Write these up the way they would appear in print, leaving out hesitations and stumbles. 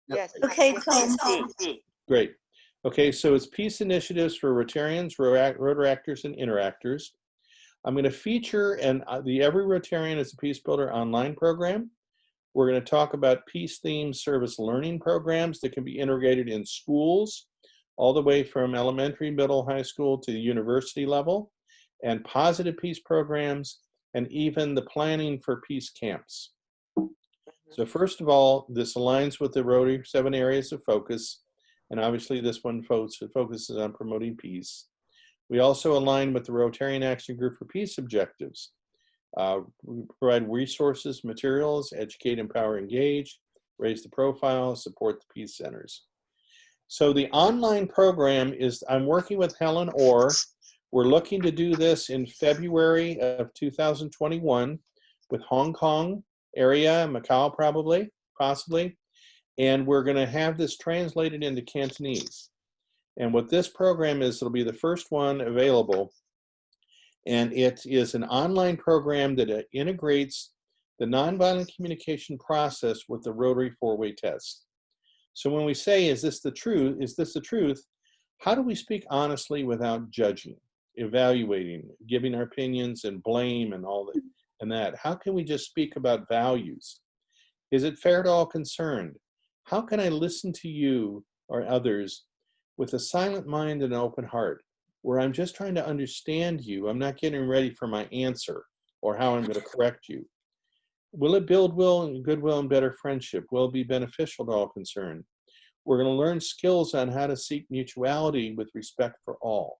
Yes. Okay, Tom. Great. Okay, so it's peace initiatives for Rotarians, Rotaractors, and Interactors. I'm going to feature the Every Rotarian is a Peace Builder online program. We're going to talk about peace-themed service learning programs that can be integrated in schools, all the way from elementary, middle, high school to the university level, and positive peace programs, and even the planning for peace camps. So first of all, this aligns with the Rotary 7 areas of focus, and obviously this one focuses on promoting peace. We also align with the Rotarian Action Group for Peace objectives. We provide resources, materials, educate, empower, engage, raise the profile, support the peace centers. So the online program is, I'm working with Helen Orr. We're looking to do this in February of 2021 with Hong Kong area, Macau possibly, and we're going to have this translated into Cantonese. And what this program is, it'll be the first one available, and it is an online program that integrates the nonviolent communication process with the Rotary 4-way test. So when we say, is this the truth? Is this the truth? How do we speak honestly without judging, evaluating, giving our opinions and blame and all that? And that, how can we just speak about values? Is it fair to all concerned? How can I listen to you or others with a silent mind and an open heart, where I'm just trying to understand you? I'm not getting ready for my answer or how I'm going to correct you. Will it build goodwill and better friendship? Will it be beneficial to all concerned? We're going to learn skills on how to seek mutuality with respect for all,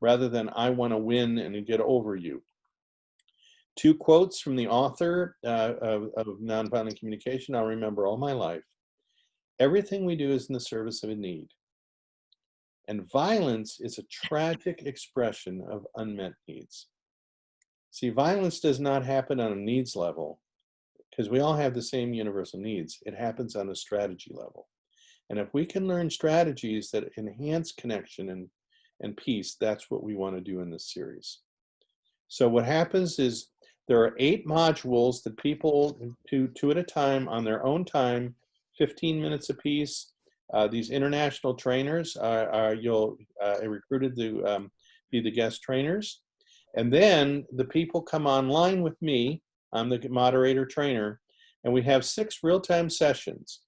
rather than I want to win and get over you. 2 quotes from the author of Nonviolent Communication I'll remember all my life. Everything we do is in the service of a need. And violence is a tragic expression of unmet needs. See, violence does not happen on a needs level, because we all have the same universal needs. It happens on a strategy level. And if we can learn strategies that enhance connection and peace, that's what we want to do in this series. So what happens is there are 8 modules that people, two at a time, on their own time, 15 minutes apiece. These international trainers are recruited to be the guest trainers. And then the people come online with me. I'm the moderator trainer, and we have 6 real-time sessions.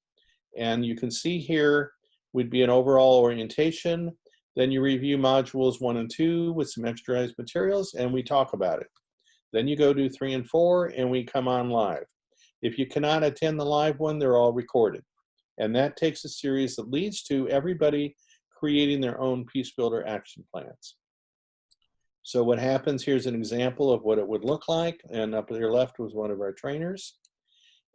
And you can see here would be an overall orientation. Then you review modules 1 and 2 with some externalized materials, and we talk about it. Then you go to 3 and 4, and we come on live. If you cannot attend the live one, they're all recorded. And that takes a series that leads to everybody creating their own Peace Builder action plans. So what happens, here's an example of what it would look like. And up to your left was one of our trainers.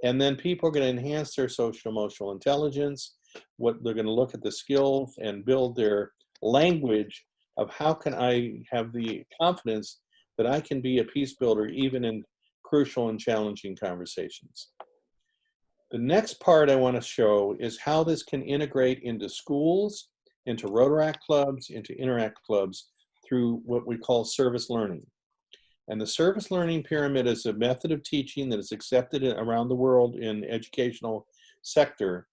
And then people are going to enhance their social emotional intelligence. What they're going to look at the skills and build their language of how can I have the confidence that I can be a peace builder even in crucial and challenging conversations. The next part I want to show is how this can integrate into schools, into Rotaract clubs, into Interact clubs through what we call service learning. And the service learning pyramid is a method of teaching that is accepted around the world in educational sector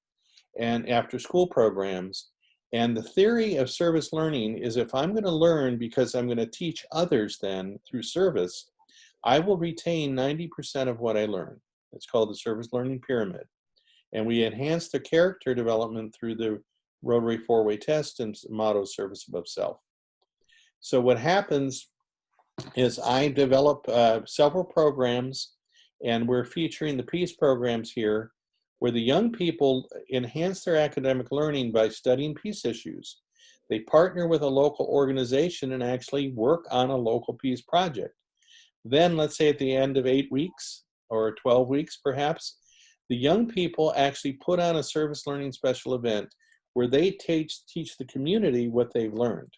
and after school programs. And the theory of service learning is if I'm going to learn because I'm going to teach others then through service, I will retain 90% of what I learn. It's called the service learning pyramid. And we enhance the character development through the Rotary 4-way test and motto service above self. So what happens is I develop several programs, and we're featuring the peace programs here, where the young people enhance their academic learning by studying peace issues. They partner with a local organization and actually work on a local peace project. Then, let's say at the end of 8 weeks or 12 weeks perhaps, the young people actually put on a service learning special event where they teach the community what they've learned.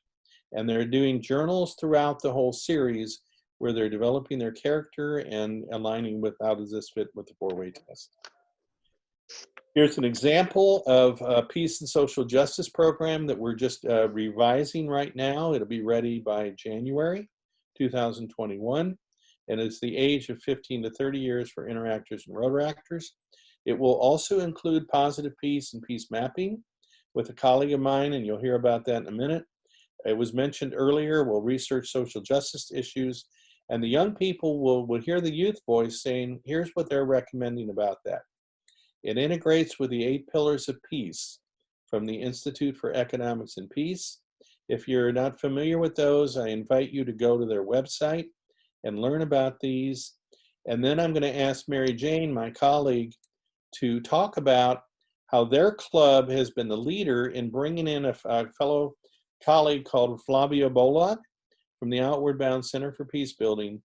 And they're doing journals throughout the whole series where they're developing their character and aligning with how does this fit with the 4-way test. Here's an example of a peace and social justice program that we're just revising right now. It'll be ready by January 2021. And it's the age of 15 to 30 years for Interactors and Rotaractors. It will also include positive peace and peace mapping with a colleague of mine, and you'll hear about that in a minute. It was mentioned earlier, we'll research social justice issues, and the young people will hear the youth voice saying, here's what they're recommending about that. It integrates with the 8 pillars of peace from the Institute for Economics and Peace. If you're not familiar with those, I invite you to go to their website and learn about these. And then I'm going to ask Mary Jane, my colleague, to talk about how their club has been the leader in bringing in a fellow colleague called Flavio Bolog from the Outward Bound Center for Peace Building.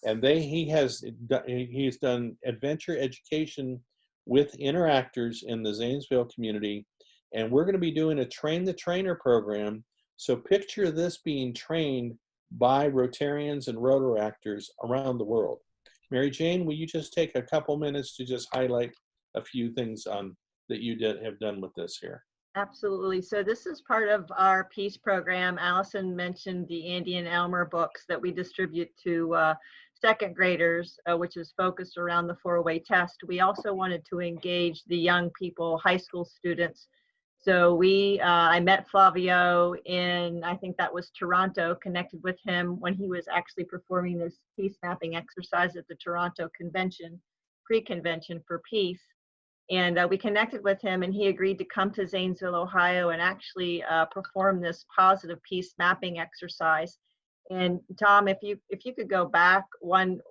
And he's done adventure education with Interactors in the Zanesville community. And we're going to be doing a train the trainer program. So picture this being trained by Rotarians and Rotaractors around the world. Mary Jane, will you just take a couple minutes to just highlight a few things that you have done with this here? Absolutely. So this is part of our peace program. Allison mentioned the Andy and Elmer books that we distribute to second graders, which is focused around the 4-way test. We also wanted to engage the young people, high school students. So I met Flavio in, I think that was Toronto, connected with him when he was actually performing this peace mapping exercise at the Toronto convention, pre-convention for peace. And we connected with him, and he agreed to come to Zanesville, Ohio, and actually perform this positive peace mapping exercise. And Tom, if you could go back one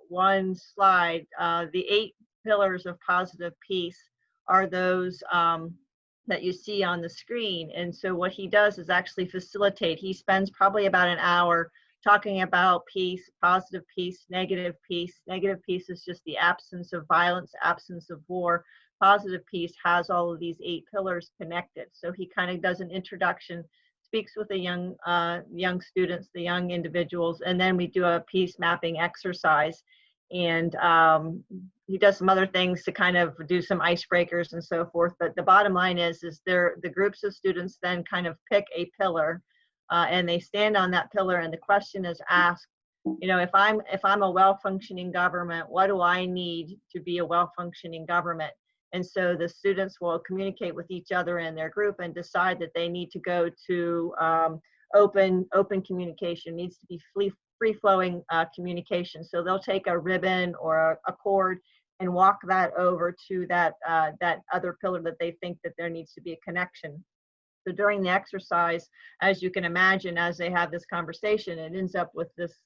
slide, the 8 pillars of positive peace are those that you see on the screen. And so what he does is actually facilitate. He spends probably about an hour talking about peace, positive peace, negative peace. Negative peace is just the absence of violence, absence of war. Positive peace has all of these 8 pillars connected. So he kind of does an introduction, speaks with the young students, the young individuals, and then we do a peace mapping exercise. And he does some other things to kind of do some icebreakers and so forth. But the bottom line is the groups of students then kind of pick a pillar, and they stand on that pillar, and the question is asked, you know, if I'm a well-functioning government, what do I need to be a well-functioning government? And so the students will communicate with each other in their group and decide that they need to go to open communication, needs to be free-flowing communication. So they'll take a ribbon or a cord and walk that over to that other pillar that they think that there needs to be a connection. So during the exercise, as you can imagine, as they have this conversation, it ends up with this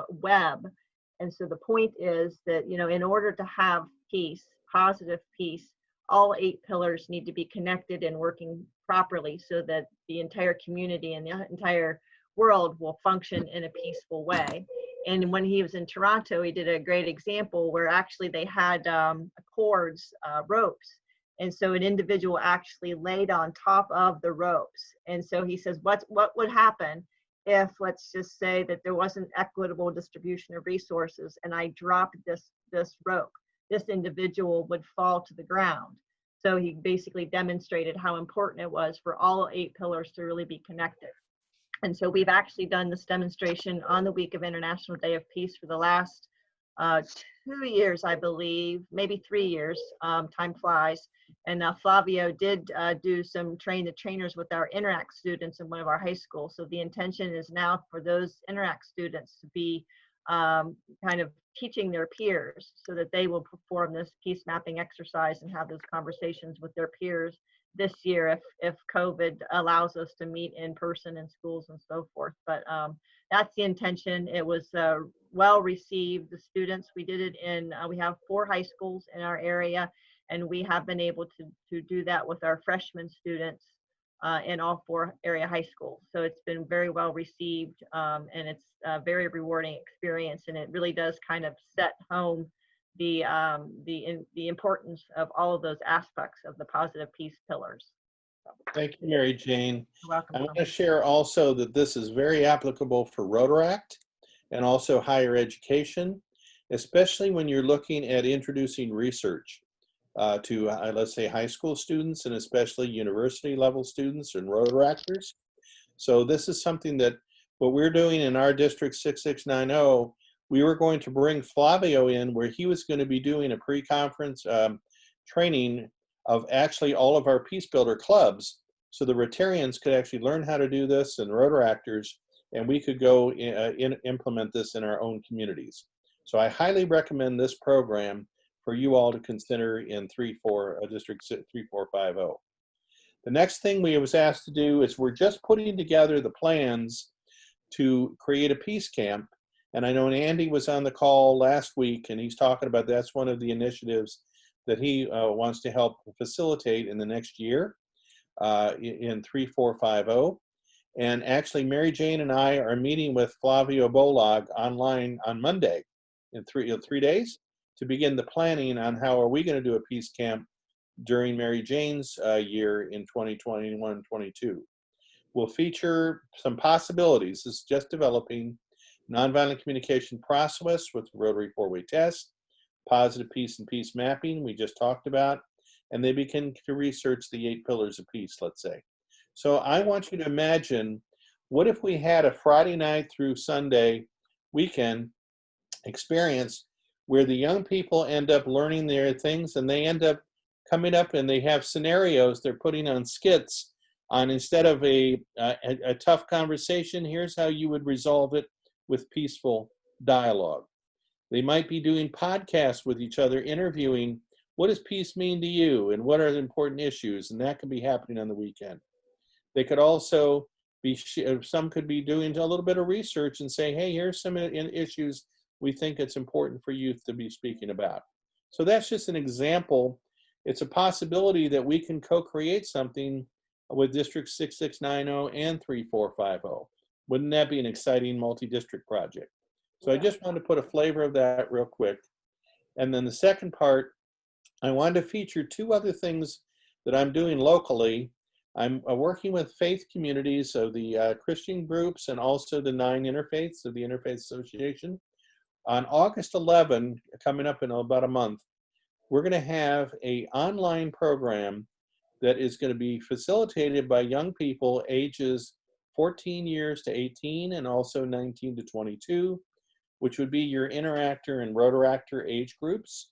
web. And so the point is that, you know, in order to have peace, positive peace, all 8 pillars need to be connected and working properly so that the entire community and the entire world will function in a peaceful way. And when he was in Toronto, he did a great example where actually they had cords, ropes. And so an individual actually laid on top of the ropes. And so he says, what would happen if, let's just say that there wasn't equitable distribution of resources and I dropped this rope? This individual would fall to the ground. So he basically demonstrated how important it was for all 8 pillars to really be connected. And so we've actually done this demonstration on the week of International Day of Peace for the last 2 years, I believe, maybe 3 years. Time flies. And Flavio did do some train the trainers with our Interact students in one of our high schools. So the intention is now for those Interact students to be kind of teaching their peers so that they will perform this peace mapping exercise and have those conversations with their peers this year if COVID allows us to meet in person in schools and so forth. But that's the intention. It was well received. The students, we did it in, we have 4 high schools in our area, and we have been able to do that with our freshman students in all 4 area high schools. So it's been very well received, and it's a very rewarding experience, and it really does kind of set home the importance of all of those aspects of the positive peace pillars. Thank you, Mary Jane. You're welcome. I want to share also that this is very applicable for Rotaract and also higher education, especially when you're looking at introducing research to, let's say, high school students and especially university level students and Rotaractors. So this is something that what we're doing in our District 6690, we were going to bring Flavio in where he was going to be doing a pre-conference training of actually all of our Peace Builder clubs, so the Rotarians could actually learn how to do this, and Rotaractors, and we could go implement this in our own communities. So I highly recommend this program for you all to consider in District 3450. The next thing we was asked to do is we're just putting together the plans to create a peace camp. And I know Andy was on the call last week, and he's talking about that's one of the initiatives that he wants to help facilitate in the next year in 3450. And actually, Mary Jane and I are meeting with Flavio Bolag online on Monday in 3 days to begin the planning on how are we going to do a peace camp during Mary Jane's year in 2021-22. We'll feature some possibilities. This is just developing nonviolent communication process with Rotary four-way test, positive peace and peace mapping we just talked about, and they begin to research the 8 pillars of peace, let's say. So I want you to imagine, what if we had a Friday night through Sunday weekend experience where the young people end up learning their things, and they end up coming up and they have scenarios they're putting on skits on, instead of a tough conversation, here's how you would resolve it with peaceful dialogue. They might be doing podcasts with each other, interviewing, what does peace mean to you, and what are the important issues, and that could be happening on the weekend. They could also be, some could be doing a little bit of research and say, hey, here's some issues we think it's important for youth to be speaking about. So that's just an example. It's a possibility that we can co-create something with District 6690 and 3450. Wouldn't that be an exciting multi-district project? So I just wanted to put a flavor of that real quick. And then the second part, I wanted to feature 2 other things that I'm doing locally. I'm working with faith communities of the Christian groups and also the 9 interfaiths of the Interfaith Association. On August 11, coming up in about a month, we're going to have an online program that is going to be facilitated by young people ages 14 years to 18 and also 19 to 22, which would be your Interactor and Rotaractor age groups.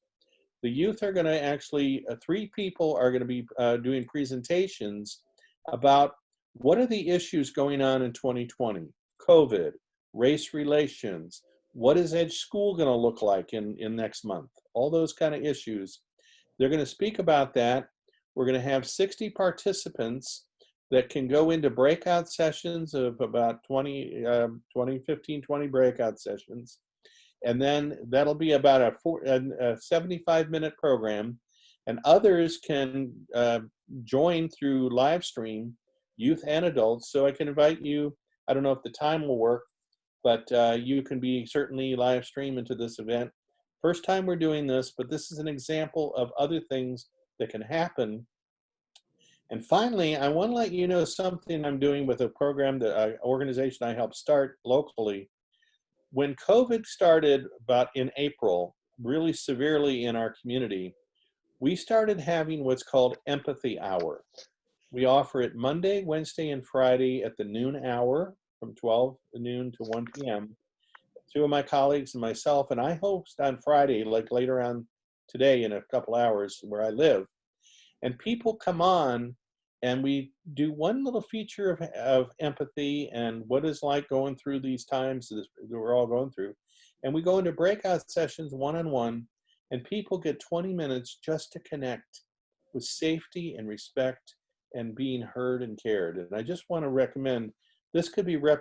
The youth are going to actually, 3 people are going to be doing presentations about what are the issues going on in 2020, COVID, race relations, what is Edge School going to look like in next month, all those kind of issues. They're going to speak about that. We're going to have 60 participants that can go into breakout sessions of about 20 breakout sessions. And then that'll be about a 75-minute program. And others can join through live stream, youth and adults. So I can invite you, I don't know if the time will work, but you can be certainly live stream into this event. First time we're doing this, but this is an example of other things that can happen. And finally, I want to let you know something I'm doing with a program, that organization I helped start locally. When COVID started about in April, really severely in our community, we started having what's called Empathy Hour. We offer it Monday, Wednesday, and Friday at the noon hour from 12 noon to 1 p.m. 2 of my colleagues and myself, and I host on Friday, like later on today in a couple hours where I live. And people come on and we do one little feature of empathy and what it's like going through these times that we're all going through. And we go into breakout sessions one-on-one, and people get 20 minutes just to connect with safety and respect and being heard and cared. And I just want to recommend, this could be